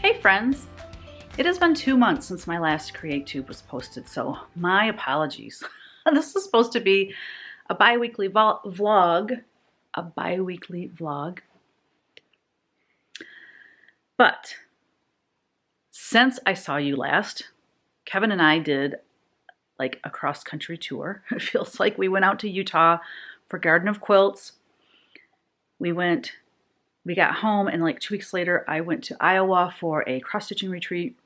Hey friends! It has been 2 months since my last Creatube was posted, so my apologies. This is supposed to be a bi-weekly vlog. But since I saw you last, Kevin and I did like a cross-country tour. It feels like we went out to Utah for Garden of Quilts. We got home, and like 2 weeks later, I went to Iowa for a cross-stitching retreat.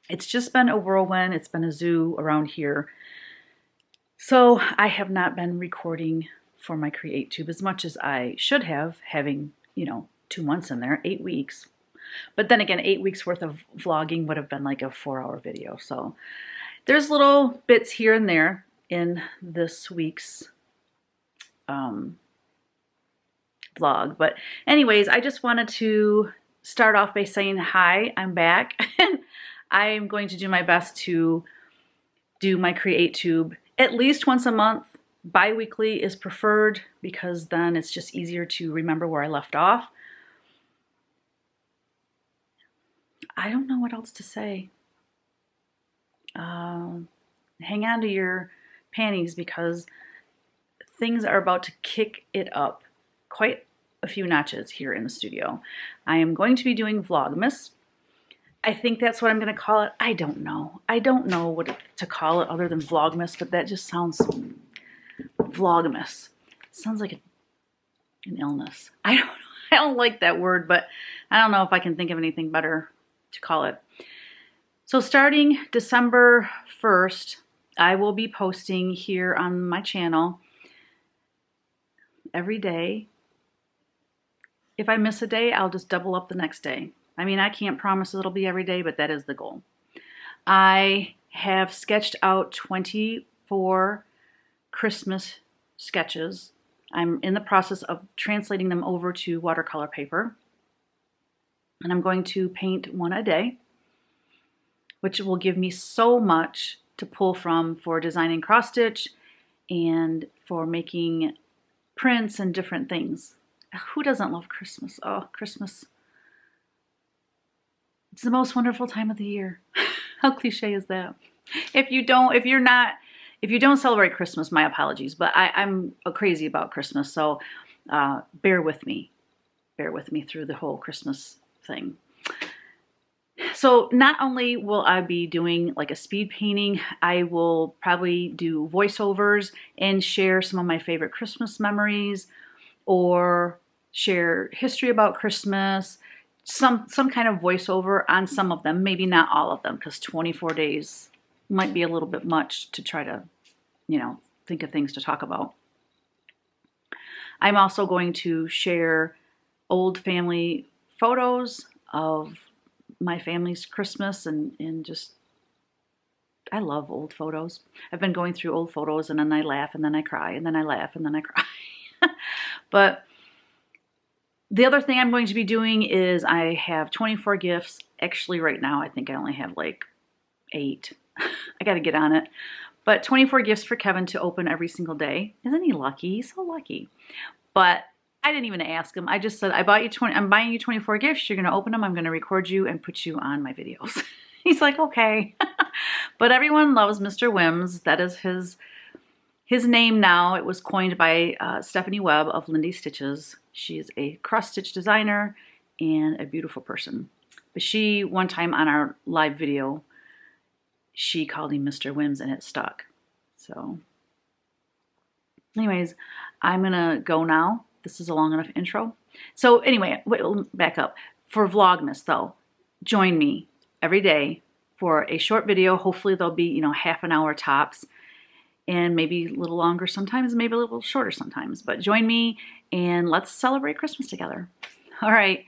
It's just been a whirlwind. It's been a zoo around here. So I have not been recording for my Creatube as much as I should have, having, 2 months in there, 8 weeks. But then again, 8 weeks worth of vlogging would have been like a 4-hour video. So there's little bits here and there in this week's vlog. But anyways, I just wanted to start off by saying hi, I'm back. And I'm going to do my best to do my Creatube at least once a month. Bi-weekly is preferred because then it's just easier to remember where I left off. I don't know what else to say. Hang on to your panties because things are about to kick it up quite a few notches here in the studio. I am going to be doing Vlogmas. I think that's what I'm going to call it. I don't know. I don't know what to call it other than Vlogmas, but that just sounds Vlogmas. It sounds like an illness. I don't like that word, but I don't know if I can think of anything better to call it. So starting December 1st, I will be posting here on my channel every day. If I miss a day, I'll just double up the next day. I mean, I can't promise it'll be every day, but that is the goal. I have sketched out 24 Christmas sketches. I'm in the process of translating them over to watercolor paper. And I'm going to paint one a day, which will give me so much to pull from for designing cross stitch and for making prints and different things. Who doesn't love Christmas? Oh, Christmas. It's the most wonderful time of the year. How cliche is that? If you don't celebrate Christmas, my apologies, but I'm crazy about Christmas, so bear with me. Bear with me through the whole Christmas thing. So not only will I be doing like a speed painting, I will probably do voiceovers and share some of my favorite Christmas memories or share history about Christmas, some kind of voiceover on some of them, maybe not all of them, because 24 days might be a little bit much to try to, think of things to talk about. I'm also going to share old family photos of my family's Christmas and just, I love old photos. I've been going through old photos and then I laugh and then I cry and then I laugh and then I cry. But the other thing I'm going to be doing is I have 24 gifts. Actually, right now, I think I only have like 8. I got to get on it. But 24 gifts for Kevin to open every single day. Isn't he lucky? He's so lucky. But I didn't even ask him. I just said, I'm buying you 24 gifts. You're going to open them. I'm going to record you and put you on my videos. He's like, okay. But everyone loves Mr. Whims. That is his name now. It was coined by Stephanie Webb of Lindy Stitches. She's a cross-stitch designer and a beautiful person. But she, one time on our live video, she called him Mr. Whims and it stuck. So anyways, I'm going to go now. This is a long enough intro. So anyway, we'll back up. For Vlogmas though, join me every day for a short video. Hopefully they'll be, half an hour tops. And maybe a little longer sometimes, maybe a little shorter sometimes. But join me and let's celebrate Christmas together. All right.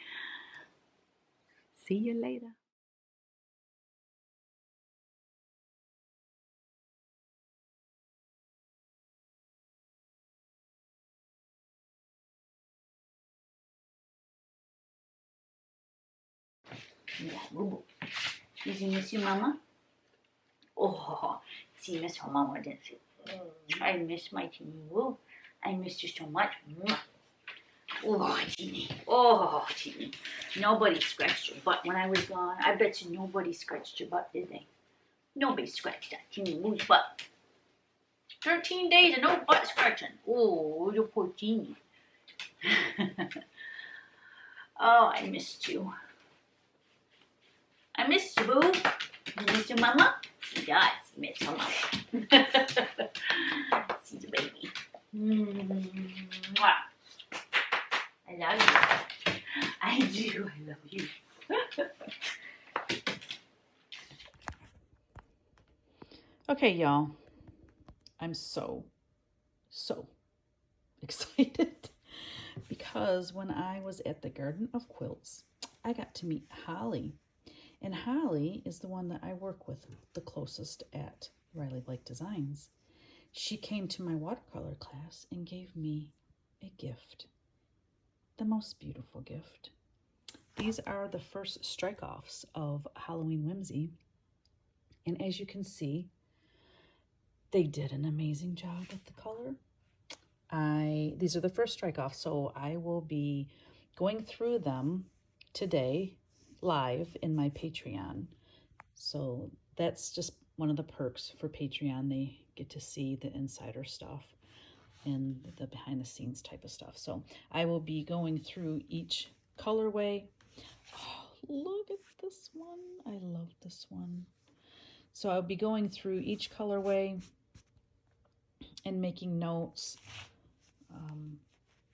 See you later. Yeah, boo-boo. Did you miss your mama? Oh, see, miss her mama, didn't you? I miss my teeny woo. I miss you so much. Oh, Jeannie. Oh, Jeannie. Nobody scratched your butt when I was gone. I bet you nobody scratched your butt, did they? Nobody scratched that Jeannie Moo's butt. 13 days and no butt scratching. Oh, you poor Jeannie. Oh, I missed you. I missed you, boo. You missed your mama? Yes, miss her mama. See the baby. Mwah. I love you. I do. I love you. Okay, y'all. I'm so excited because when I was at the Garden of Quilts, I got to meet Holly. And Holly is the one that I work with the closest at Riley Blake Designs. She came to my watercolor class and gave me a gift. The most beautiful gift. These are the first strike-offs of Halloween Whimsy. And as you can see, they did an amazing job with the color. These are the first strike-offs, so I will be going through them today live in my Patreon. So that's just one of the perks for Patreon. They get to see the insider stuff and the behind the scenes type of stuff. So I will be going through each colorway. Oh, look at this one. I love this one. So I'll be going through each colorway and making notes.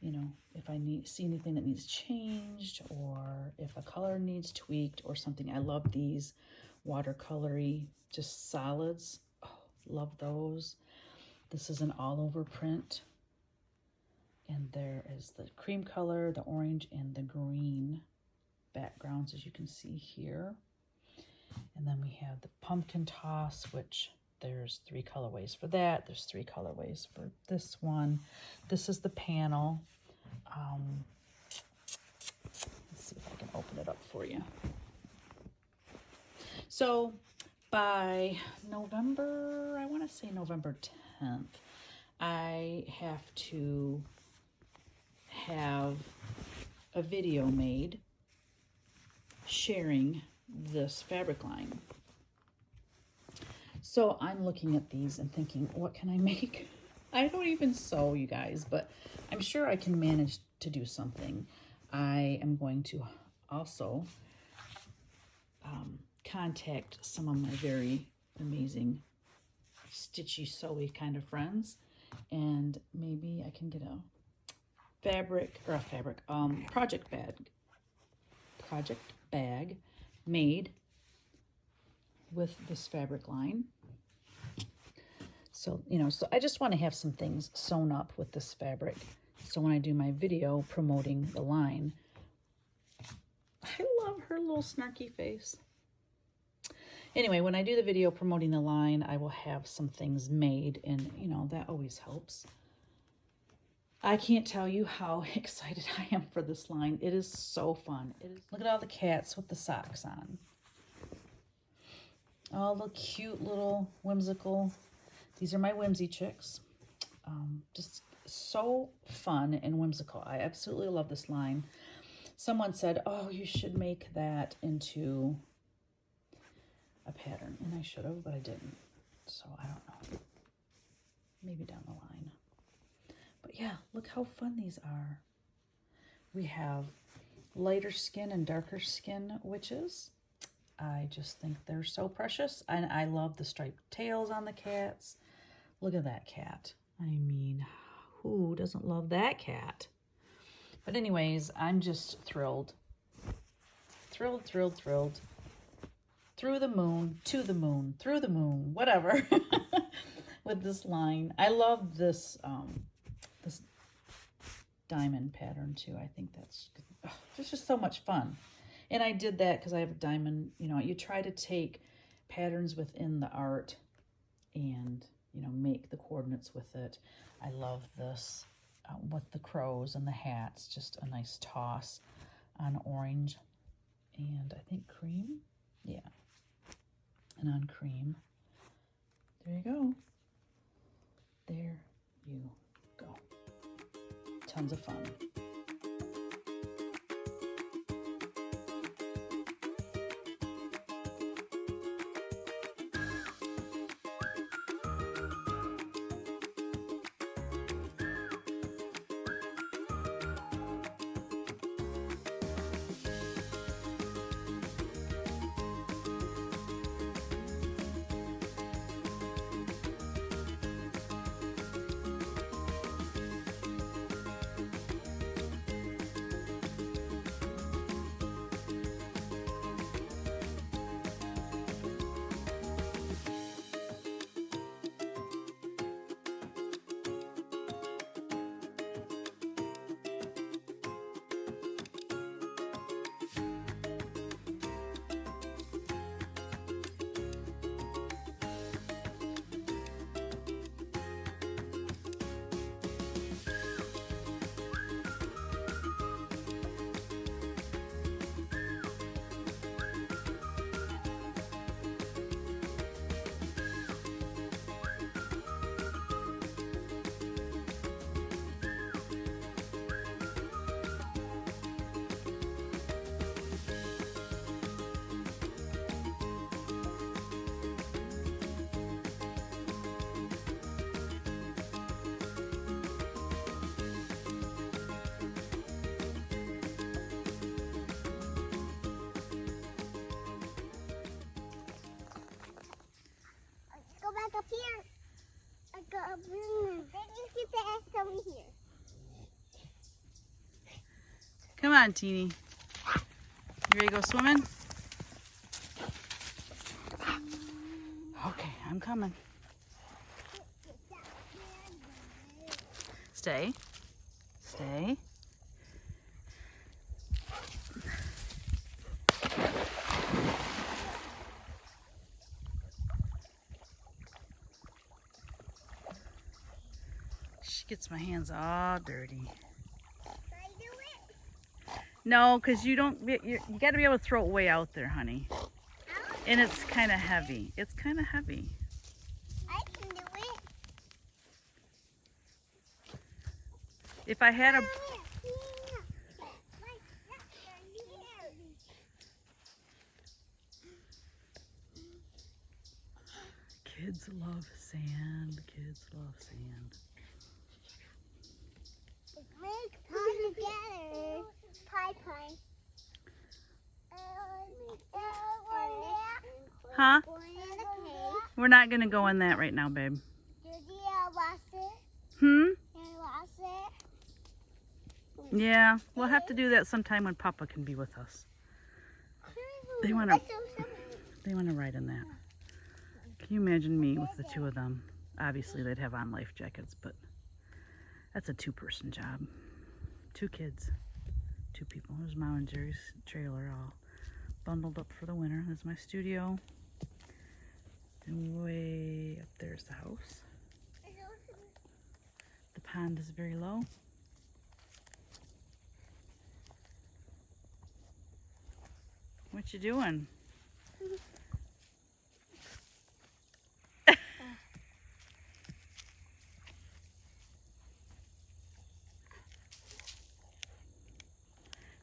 You know, if I see anything that needs changed or if a color needs tweaked or something. I love these watercolory, just solids. Oh, love those. This is an all over print. And there is the cream color, the orange, and the green backgrounds, as you can see here. And then we have the pumpkin toss, which there's 3 colorways for that. There's 3 colorways for this one. This is the panel. Let's see if I can open it up for you. So by November, I want to say November 10th, I have to have a video made sharing this fabric line. So I'm looking at these and thinking, what can I make? I don't even sew, you guys, but I'm sure I can manage to do something. I am going to also contact some of my very amazing stitchy sewy kind of friends, and maybe I can get a project bag made with this fabric line. So, you know, so I just want to have some things sewn up with this fabric. So when I do my video promoting the line, I love her little snarky face. Anyway, when I do the video promoting the line, I will have some things made, and, you know, that always helps. I can't tell you how excited I am for this line. It is so fun. Look at all the cats with the socks on. All the cute little whimsical. These are my Whimsy chicks. Just so fun and whimsical. I absolutely love this line. Someone said, oh, you should make that into a pattern. And I should have, but I didn't. So I don't know. Maybe down the line. But yeah, look how fun these are. We have lighter skin and darker skin witches. I just think they're so precious. And I love the striped tails on the cats. Look at that cat. I mean, who doesn't love that cat? But anyways, I'm just thrilled. Thrilled. Through the moon, to the moon, through the moon, whatever. With this line. I love this this diamond pattern too. I think that's good. It's just so much fun. And I did that because I have a diamond. You know, you try to take patterns within the art and, you know, make the coordinates with it. I love this with the crows and the hats. Just a nice toss on orange and I think cream. Yeah. And on cream. There you go. There you go. Tons of fun. on, Teeny. You ready to go swimming? Okay, I'm coming. Stay. Stay. She gets my hands all dirty. Can I do it? No, because you don't. You got to be able to throw it way out there, honey. Out? And it's kind of heavy. It's kind of heavy. I can do it. If I had a. Kids love sand. Kids love sand. Make pie together. Pie pie. Huh? We're not gonna go in that right now, babe. Hmm? Yeah, we'll have to do that sometime when Papa can be with us. They wanna ride in that. Can you imagine me with the two of them? Obviously, they'd have on life jackets, but that's a two-person job. 2 kids, 2 people. There's Mom and Jerry's trailer all bundled up for the winter. There's my studio. And way up there's the house. The pond is very low. What you doing?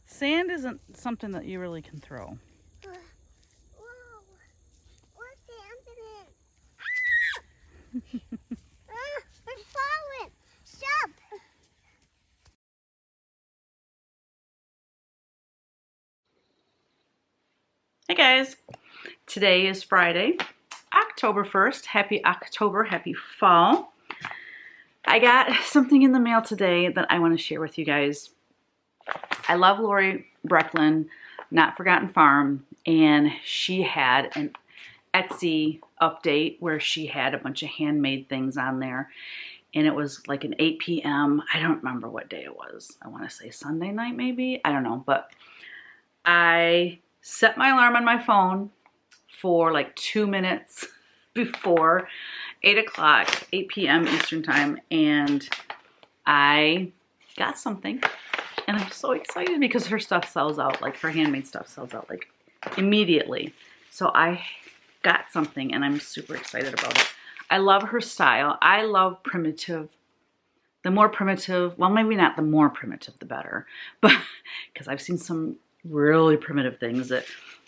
Sand isn't something that you really can throw. Whoa. What's happening? We're falling. Stop. Hey guys, today is Friday, October 1st. Happy October, happy fall. I got something in the mail today that I want to share with you guys. I love Lori Brecklin, Not Forgotten Farm, and she had an Etsy update where she had a bunch of handmade things on there, and it was like an 8 p.m. I don't remember what day it was. I want to say Sunday night maybe. I don't know, but I set my alarm on my phone for like 2 minutes before 8 o'clock, 8 p.m. Eastern time, and I got something. And I'm so excited because her stuff sells out, like her handmade stuff sells out like immediately. So I got something and I'm super excited about it. I love her style. I love primitive. The more primitive, well, maybe not the more primitive, the better. But because I've seen some really primitive things that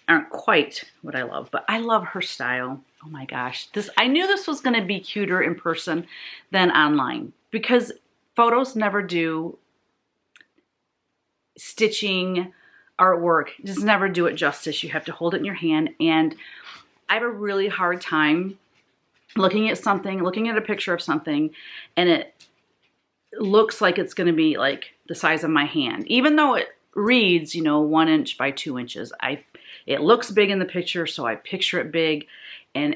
aren't quite what I love. But I love her style. Oh my gosh. I knew this was going to be cuter in person than online. Because photos never do. Stitching artwork just never do it justice. You have to hold it in your hand, and I have a really hard time looking at something, looking at a picture of something, and it looks like it's going to be like the size of my hand, even though it reads, you know, 1 inch by 2 inches. It looks big in the picture, so I picture it big. And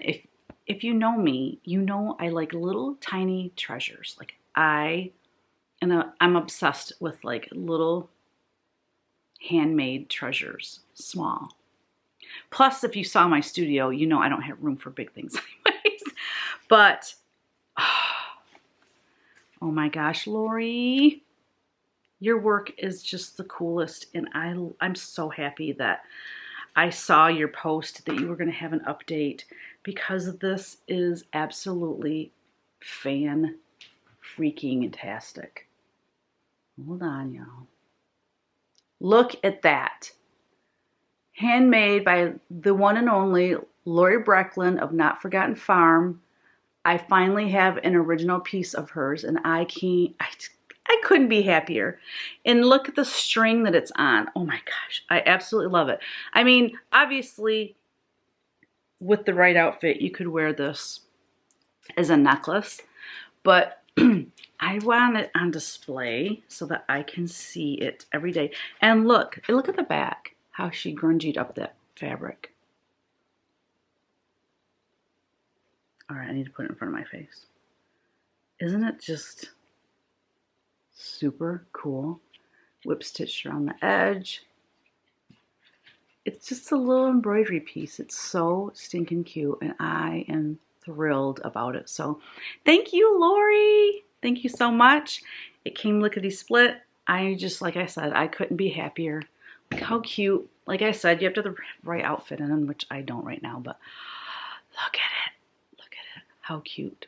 if you know me, you know I like little tiny treasures. Like I'm obsessed with like little handmade treasures, small. Plus, if you saw my studio, you know I don't have room for big things anyways. But, oh my gosh, Lori, your work is just the coolest. And I'm so happy that I saw your post that you were going to have an update, because this is absolutely fan-freaking-tastic. Hold on, y'all. Look at that. Handmade by the one and only Lori Brecklin of Not Forgotten Farm. I finally have an original piece of hers, and I couldn't be happier. And look at the string that it's on. Oh my gosh, I absolutely love it. I mean, obviously, with the right outfit, you could wear this as a necklace, but I want it on display so that I can see it every day. And look at the back, how she grungied up that fabric. All right, I need to put it in front of my face. Isn't it just super cool? Whip stitched around the edge. It's just a little embroidery piece. It's so stinking cute, and I am thrilled about it. So thank you, Lori. Thank you so much. It came lickety split. I just, like I said, I couldn't be happier. Look how cute. Like I said, you have to have the right outfit in, which I don't right now, but look at it. Look at it. How cute.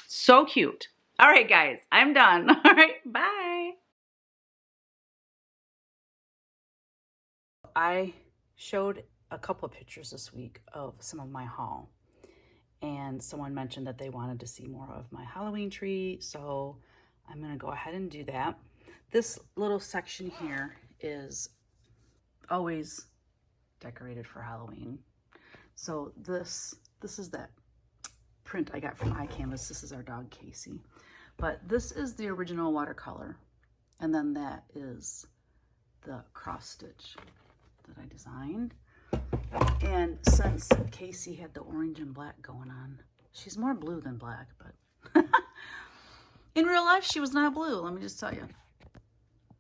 So cute. All right, guys, I'm done. All right, bye. I showed a couple of pictures this week of some of my haul, and someone mentioned that they wanted to see more of my Halloween tree, so I'm gonna go ahead and do that. This little section here is always decorated for Halloween. So this is that print I got from iCanvas. This is our dog Casey, but this is the original watercolor, and then that is the cross stitch that I designed. And since Casey had the orange and black going on, she's more blue than black, but in real life she was not blue, let me just tell you.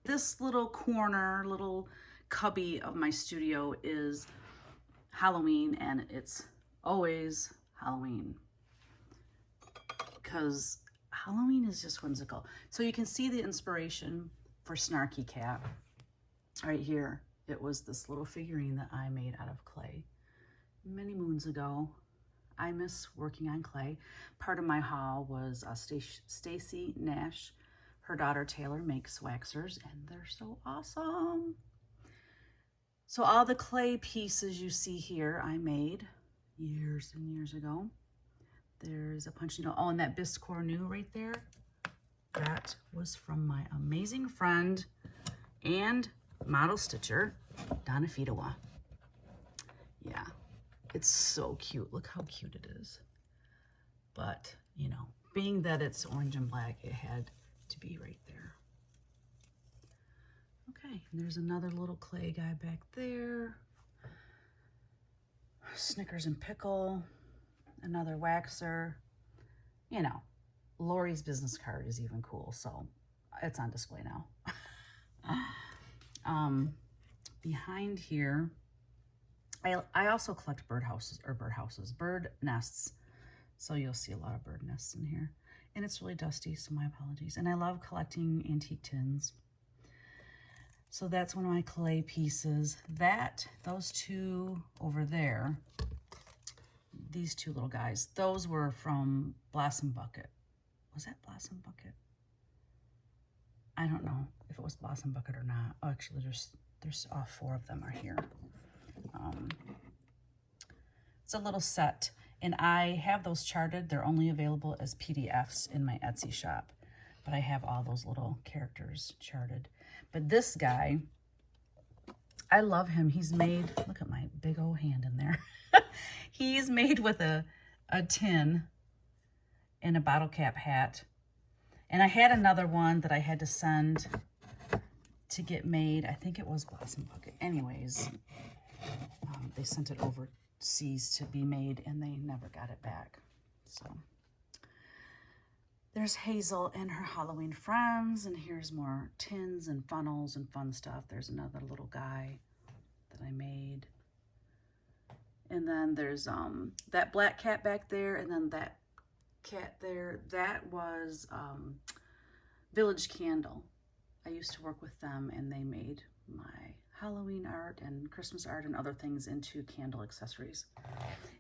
This little corner, little cubby of my studio is Halloween, and it's always Halloween because Halloween is just whimsical. So you can see the inspiration for Snarky Cat right here. It was this little figurine that I made out of clay many moons ago. I miss working on clay. Part of my haul was Stacy Nash. Her daughter Taylor makes waxers, and they're so awesome. So all the clay pieces you see here I made years and years ago. There's a punch needle. Oh, and that Biscore new right there, that was from my amazing friend and model stitcher, Donna Fidawa. Yeah, it's so cute. Look how cute it is. But, you know, being that it's orange and black, it had to be right there. Okay, and there's another little clay guy back there. Snickers and Pickle, another waxer. You know, Lori's business card is even cool, so it's on display now. Behind here, I also collect bird nests. So you'll see a lot of bird nests in here. And it's really dusty, so my apologies. And I love collecting antique tins. So that's one of my clay pieces. Those two over there, these two little guys, those were from Blossom Bucket. Was that Blossom Bucket? I don't know if it was Blossom Bucket or not. Oh, actually, there's all four of them are here. It's a little set, and I have those charted. They're only available as PDFs in my Etsy shop, but I have all those little characters charted. But this guy, I love him. He's made, look at my big old hand in there. He's made with a tin and a bottle cap hat. And I had another one that I had to send to get made. I think it was Blossom Bucket. Anyways, they sent it overseas to be made, and they never got it back. So there's Hazel and her Halloween friends, and here's more tins and funnels and fun stuff. There's another little guy that I made. And then there's that black cat back there, and then that cat there. That was Village Candle. I used to work with them, and they made my Halloween art and Christmas art and other things into candle accessories.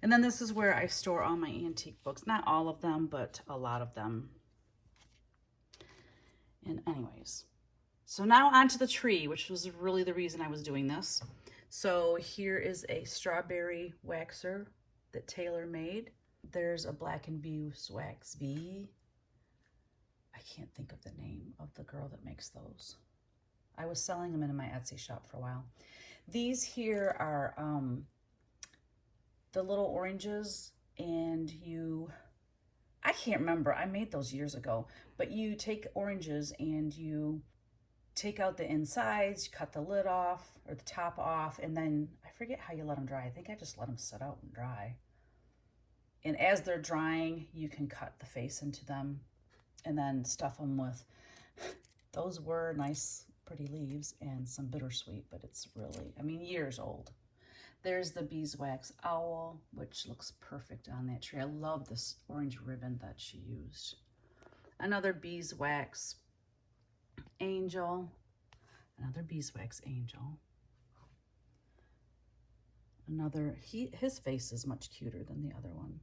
And then this is where I store all my antique books. Not all of them, but a lot of them. And anyways, so now onto the tree, which was really the reason I was doing this. So here is a strawberry waxer that Taylor made. There's a Black and Beeswax bee. I can't think of the name of the girl that makes those. I was selling them in my Etsy shop for a while. These here are the little oranges, and you I can't remember. I made those years ago. But you take oranges and you take out the insides, you cut the lid off or the top off, and then I forget how you let them dry. I think I just let them sit out and dry. And as they're drying, you can cut the face into them and then stuff them with, those were nice, pretty leaves and some bittersweet, but it's really, I mean, years old. There's the beeswax owl, which looks perfect on that tree. I love this orange ribbon that she used. Another beeswax angel, another beeswax angel. Another, his face is much cuter than the other one.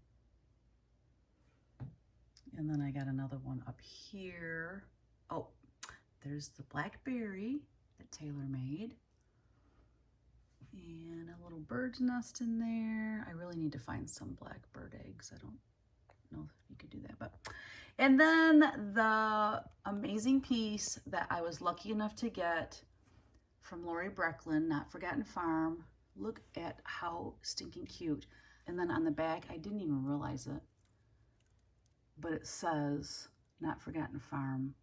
And then I got another one up here. Oh, there's the blackberry that Taylor made. And a little bird's nest in there. I really need to find some blackbird eggs. I don't know if you could do that, but. And then the amazing piece that I was lucky enough to get from Lori Brecklin, Not Forgotten Farm. Look at how stinking cute. And then on the back, I didn't even realize it, but it says Not Forgotten Farm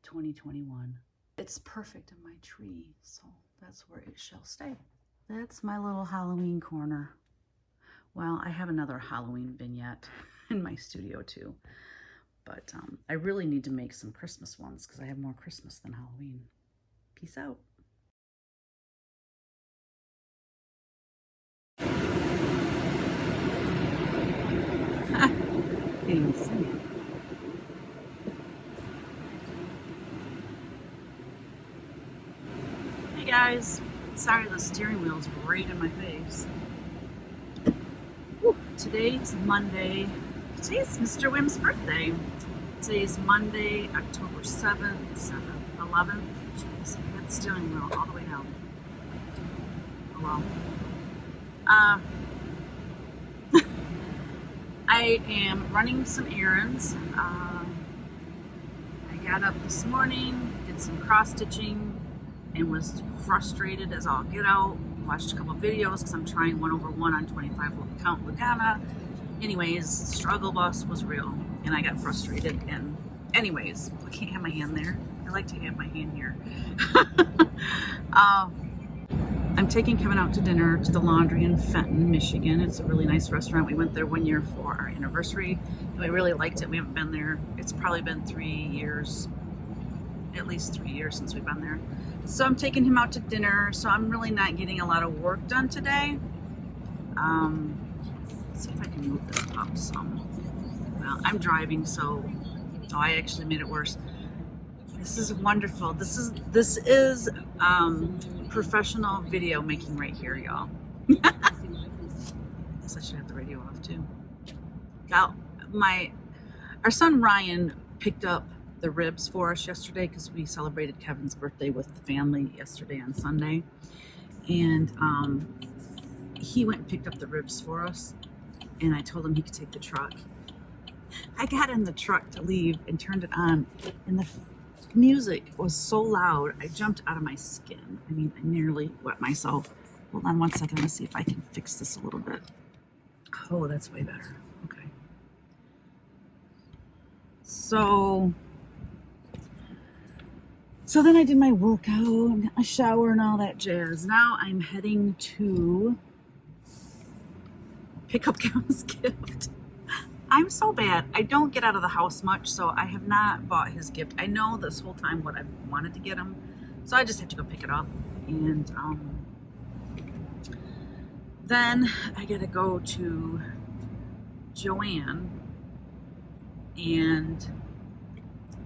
2021. It's perfect in my tree, so that's where it shall stay. That's my little Halloween corner. Well, I have another Halloween vignette in my studio too, but I really need to make some Christmas ones because I have more Christmas than Halloween. Peace out. Can't even see it. Hey guys, sorry the steering wheel's right in my face. Whew. Today's Monday. Today's Mr. Wim's birthday. Today's Monday, October 7th, 11th. Jeez, I got the steering wheel all the way down. Oh well. I am running some errands. I got up this morning, did some cross stitching, and was frustrated as all get out. Watched a couple videos because I'm trying 1/1 on 25 count Lugana. Anyways, struggle bus was real, and I got frustrated. And anyways, I can't have my hand there. I like to have my hand here. I'm taking Kevin out to dinner to the Laundry in Fenton, Michigan. It's a really nice restaurant. We went there 1 year for our anniversary, and we really liked it. We haven't been there. It's probably been 3 years, at least 3 years since we've been there. So I'm taking him out to dinner, so I'm really not getting a lot of work done today. Let's see if I can move this up some. Well, I'm driving, so I actually made it worse. This is wonderful. This is professional video making right here, y'all. Guess I should have the radio off too. Now, our son Ryan picked up the ribs for us yesterday because we celebrated Kevin's birthday with the family yesterday on Sunday, and he went and picked up the ribs for us, and I told him he could take the truck. I got in the truck to leave and turned it on, and the music was so loud I jumped out of my skin. I mean, I nearly wet myself. Hold on 1 second. Let's see if I can fix this a little bit. Oh, that's way better. Okay. So then I did my workout and got my shower and all that jazz. Now I'm heading to pick up Kevin's gift. I'm so bad. I don't get out of the house much, so I have not bought his gift. I know this whole time what I wanted to get him, so I just have to go pick it up. And then I gotta go to Joanne, and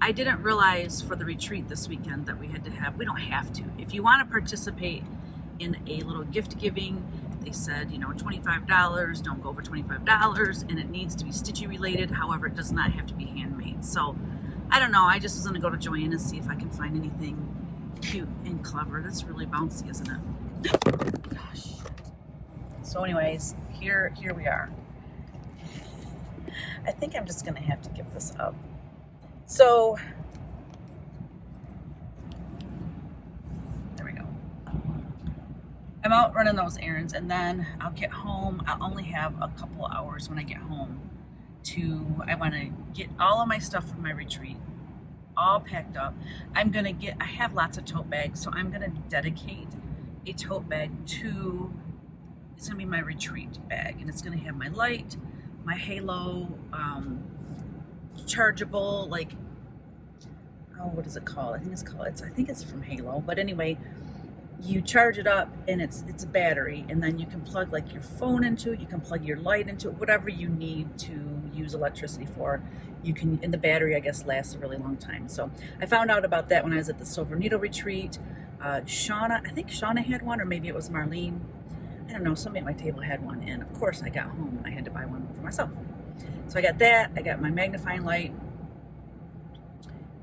I didn't realize for the retreat this weekend that we don't have to. If you want to participate in a little gift giving, they said, $25, don't go over $25, and it needs to be stitchy related. However, it does not have to be handmade. So I don't know. I just was going to go to Joanne and see if I can find anything cute and clever. That's really bouncy, isn't it? Gosh. So anyways, here we are. I think I'm just going to have to give this up. So there we go. I'm out running those errands, and then I'll get home. I'll only have a couple hours when I get home I want to get all of my stuff from my retreat all packed up. I have lots of tote bags, so I'm gonna dedicate a tote bag to, it's gonna be my retreat bag, and it's gonna have my light, my halo, chargeable, like, oh, what is it called? I think it's from Halo, but anyway, you charge it up and it's a battery, and then you can plug like your phone into it, you can plug your light into it, whatever you need to use electricity for. You can, and the battery, I guess, lasts a really long time. So I found out about that when I was at the Silver Needle retreat. Shauna, I think Shauna had one, or maybe it was Marlene. I don't know, somebody at my table had one, and of course I got home and I had to buy one for myself. So I got that, I got my magnifying light,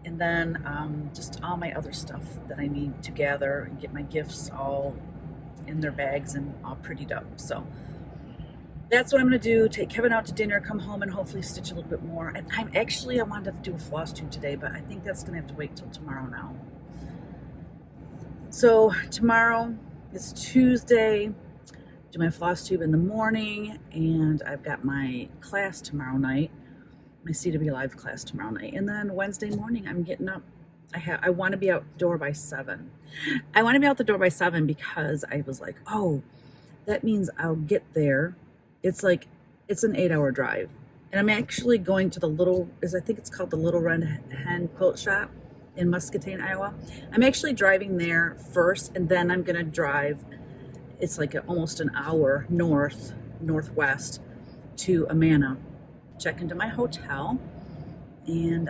and then just all my other stuff that I need to gather and get my gifts all in their bags and all prettied up. So that's what I'm gonna do, take Kevin out to dinner, come home, and hopefully stitch a little bit more. And I wanted to do a floss tube today, but I think that's gonna have to wait till tomorrow now. So tomorrow is Tuesday, do my floss tube in the morning, and I've got my class tomorrow night, my CW Live class tomorrow night. And then Wednesday morning, I'm getting up. I want to be outdoor by 7. I want to be out the door by 7 because I was like, oh, that means I'll get there. It's an 8-hour drive. And I'm actually going to I think it's called the Little Red Hen Quilt Shop in Muscatine, Iowa. I'm actually driving there first, and then I'm going to drive, it's like almost an hour northwest to Amana, check into my hotel, and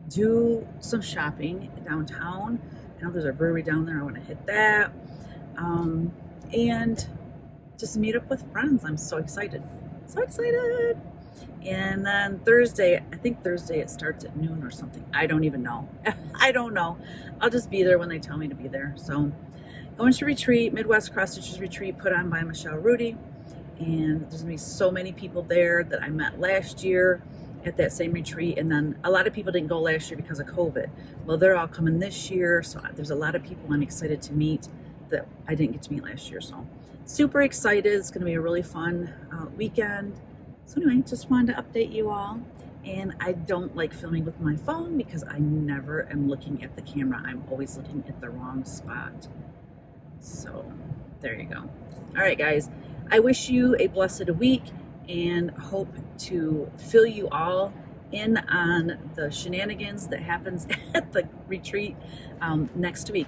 do some shopping downtown. I know there's a brewery down there, I want to hit that, and just meet up with friends. I'm so excited. And then Thursday, I think Thursday it starts at noon or something. I don't even know. I don't know. I'll just be there when they tell me to be there. So going to retreat, Midwest Cross Stitches retreat put on by Michelle Rudy. And there's gonna be so many people there that I met last year at that same retreat. And then a lot of people didn't go last year because of COVID. Well, they're all coming this year. So there's a lot of people I'm excited to meet that I didn't get to meet last year. So super excited. It's gonna be a really fun weekend. So anyway, just wanted to update you all. And I don't like filming with my phone because I never am looking at the camera. I'm always looking at the wrong spot. So there you go. All right, guys. I wish you a blessed week and hope to fill you all in on the shenanigans that happens at the retreat next week.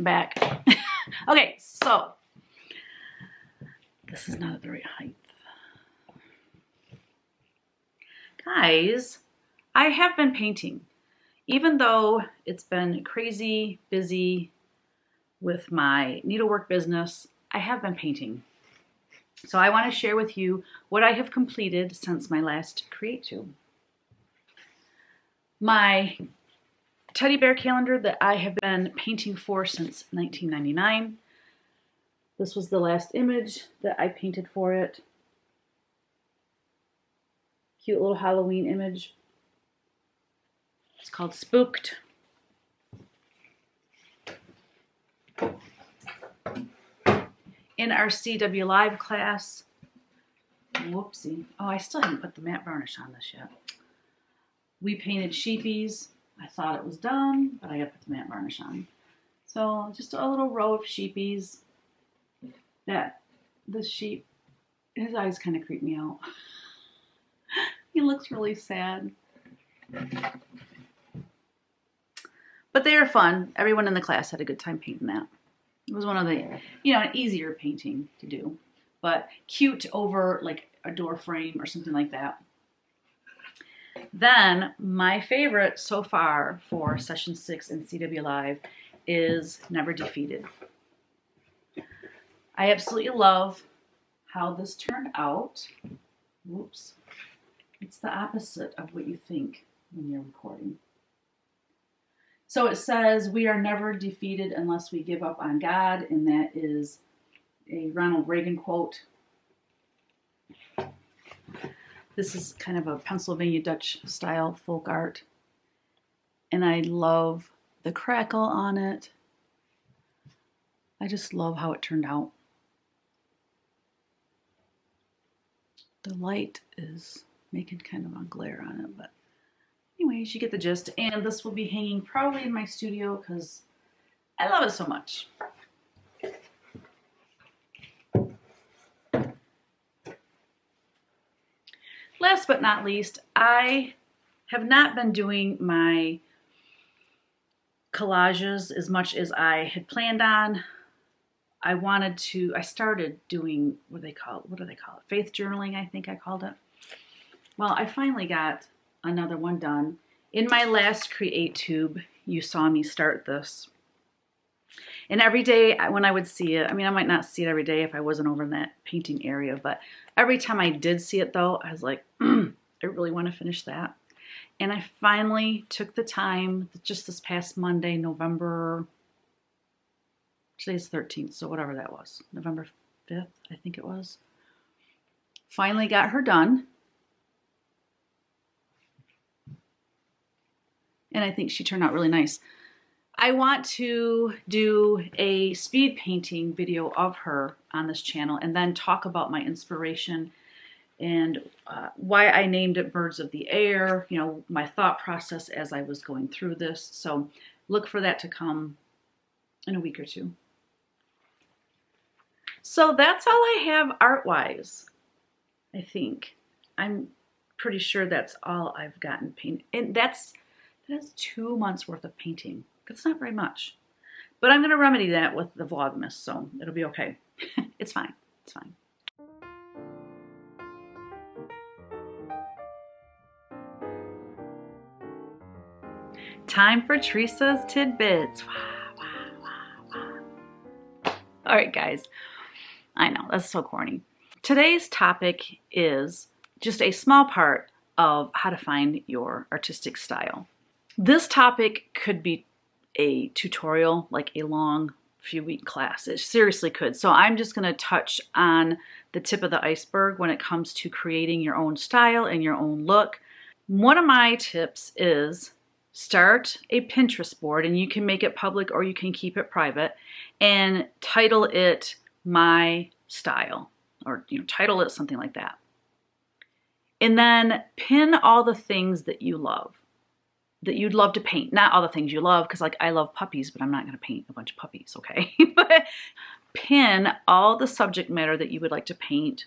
back. Okay, so this is not at the right height. Guys, I have been painting. Even though it's been crazy busy with my needlework business, I have been painting. So I want to share with you what I have completed since my last Creatube. My teddy bear calendar that I have been painting for since 1999. This was the last image that I painted for it. Cute little Halloween image. It's called Spooked. In our CW Live class, whoopsie. Oh, I still haven't put the matte varnish on this yet. We painted sheepies. I thought it was done, but I gotta put the matte varnish on. So just a little row of sheepies. This sheep, his eyes kind of creep me out. He looks really sad. But they are fun. Everyone in the class had a good time painting that. It was one of the, an easier painting to do, but cute over like a door frame or something like that. Then my favorite so far for session 6 in CW Live is Never Defeated. I absolutely love how this turned out. Whoops. It's the opposite of what you think when you're recording. So it says, we are never defeated unless we give up on God, and that is a Ronald Reagan quote. This is kind of a Pennsylvania Dutch style folk art, and I love the crackle on it. I just love how it turned out. The light is making kind of a glare on it, but anyways, you get the gist. And this will be hanging probably in my studio because I love it so much. Last but not least, I have not been doing my collages as much as I had planned on. I started doing, what do they call it? Faith journaling, I think I called it. Well, I finally got another one done. In my last Creatube, you saw me start this. And every day when I would see it, I might not see it every day if I wasn't over in that painting area, but every time I did see it though, I was like, I really want to finish that. And I finally took the time, just this past Monday, today's 13th, so whatever that was, November 5th, I think it was. Finally got her done. And I think she turned out really nice. I want to do a speed painting video of her on this channel and then talk about my inspiration and why I named it Birds of the Air, my thought process as I was going through this. So look for that to come in a week or two. So that's all I have art-wise, I think. I'm pretty sure that's all I've gotten painted. And that's 2 months worth of painting. It's not very much. But I'm going to remedy that with the Vlogmas, so it'll be okay. It's fine. It's fine. Time for Teresa's Tidbits. All right, guys. I know, that's so corny. Today's topic is just a small part of how to find your artistic style. This topic could be a tutorial, like a long few-week class. It seriously could. So I'm just going to touch on the tip of the iceberg when it comes to creating your own style and your own look. One of my tips is start a Pinterest board, and you can make it public or you can keep it private, and title it My Style, or title it something like that. And then pin all the things that you love, that you'd love to paint. Not all the things you love, because like I love puppies, but I'm not going to paint a bunch of puppies, okay? But pin all the subject matter that you would like to paint.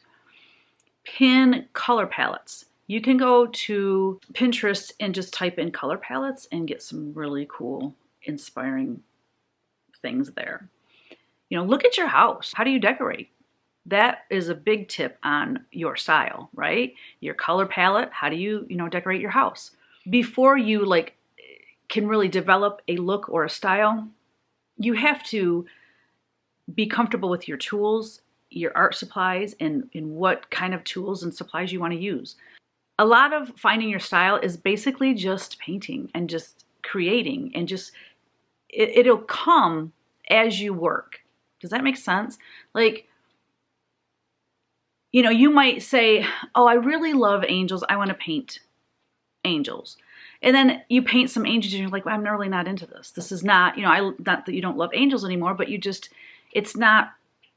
Pin color palettes. You can go to Pinterest and just type in color palettes and get some really cool, inspiring things there. You know, look at your house. How do you decorate? That is a big tip on your style, right? Your color palette. How do you, decorate your house? Before you like can really develop a look or a style, you have to be comfortable with your tools, your art supplies, and what kind of tools and supplies you want to use. A lot of finding your style is basically just painting and just creating, and just it'll come as you work. Does that make sense? Like, you might say, oh, I really love angels. I want to paint angels. And then you paint some angels and you're like, well, I'm really not into this. This is not, not that you don't love angels anymore, but it's not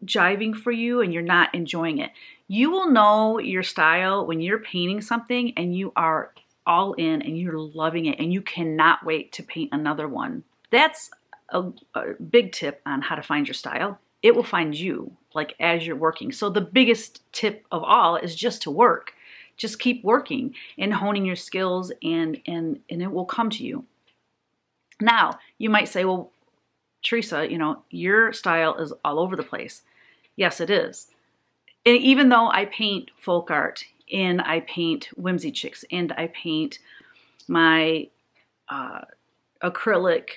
jiving for you and you're not enjoying it. You will know your style when you're painting something and you are all in and you're loving it and you cannot wait to paint another one. That's a big tip on how to find your style. It will find you like as you're working. So the biggest tip of all is just to work. Just keep working and honing your skills and it will come to you. Now, you might say, well, Teresa, your style is all over the place. Yes, it is. And even though I paint folk art and I paint Whimsy chicks and I paint my acrylic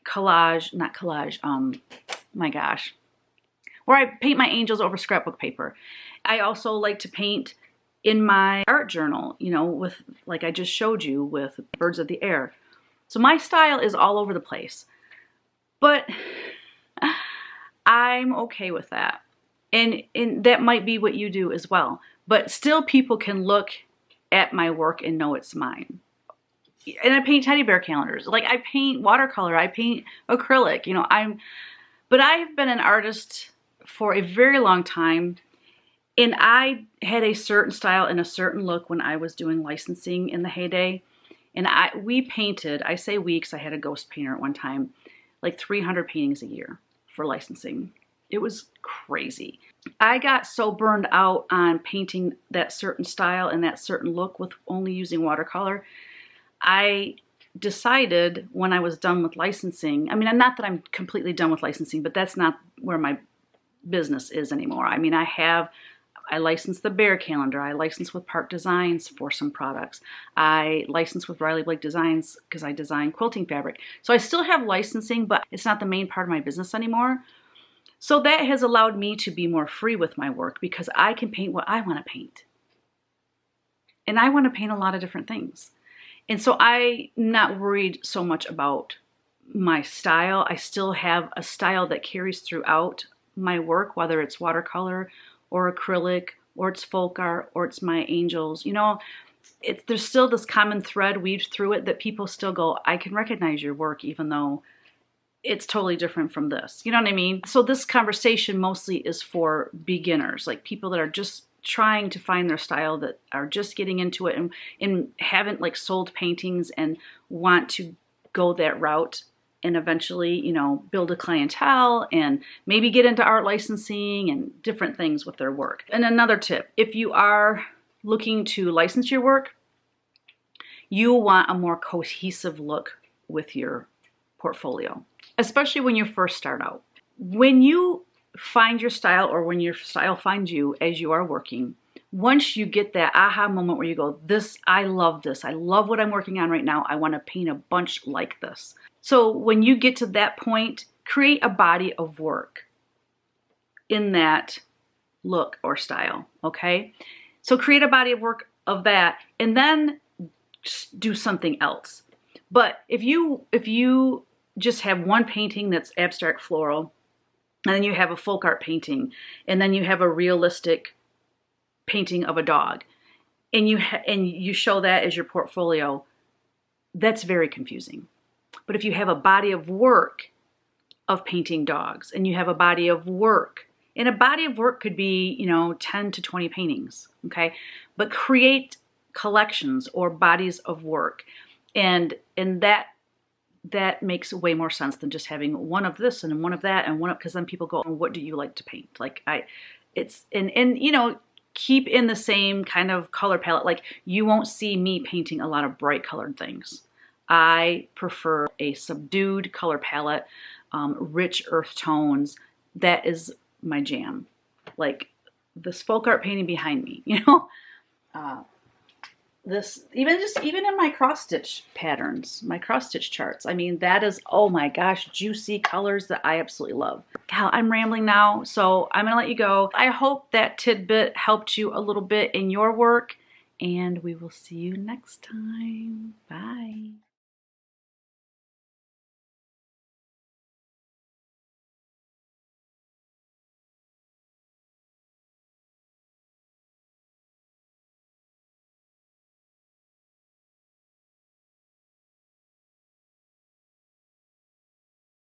collage, not collage, my gosh, where I paint my angels over scrapbook paper. I also like to paint in my art journal, with, like I just showed you, with birds of the air. So my style is all over the place, but I'm okay with that. And that might be what you do as well. But still people can look at my work and know it's mine. And I paint teddy bear calendars. Like I paint watercolor, I paint acrylic, but I've been an artist for a very long time. And I had a certain style and a certain look when I was doing licensing in the heyday. And we painted, I say we because I had a ghost painter at one time, like 300 paintings a year for licensing. It was crazy. I got so burned out on painting that certain style and that certain look with only using watercolor. I decided when I was done with licensing, not that I'm completely done with licensing, but that's not where my business is anymore. I license the bear calendar. I license with Park Designs for some products. I license with Riley Blake Designs because I design quilting fabric. So I still have licensing, but it's not the main part of my business anymore. So that has allowed me to be more free with my work because I can paint what I want to paint. And I want to paint a lot of different things. And so I'm not worried so much about my style. I still have a style that carries throughout my work, whether it's watercolor or acrylic, or it's folk art, or it's my angels. There's still this common thread weaved through it that people still go, I can recognize your work even though it's totally different from this. You know what I mean? So this conversation mostly is for beginners, like people that are just trying to find their style, that are just getting into it and haven't like sold paintings and want to go that route and eventually, build a clientele and maybe get into art licensing and different things with their work. And another tip, if you are looking to license your work, you want a more cohesive look with your portfolio, especially when you first start out. When you find your style or when your style finds you as you are working, once you get that aha moment where you go, I love this. I love what I'm working on right now. I want to paint a bunch like this. So when you get to that point, create a body of work in that look or style, okay? So create a body of work of that and then do something else. But if you just have one painting that's abstract floral, and then you have a folk art painting, and then you have a realistic painting of a dog, and you show that as your portfolio, that's very confusing. But if you have a body of work of painting dogs, and you have a body of work, and a body of work could be, 10 to 20 paintings, okay? But create collections or bodies of work, and that makes way more sense than just having one of this and one of that and one of, because then people go, what do you like to paint? Like keep in the same kind of color palette. Like you won't see me painting a lot of bright colored things. I prefer a subdued color palette. rich earth tones. That is my jam. Like this folk art painting behind me, you know? This, even in my cross stitch patterns, my cross stitch charts. I mean, that is, oh my gosh, juicy colors that I absolutely love. Gal, I'm rambling now, so I'm gonna let you go. I hope that tidbit helped you a little bit in your work, and we will see you next time. Bye.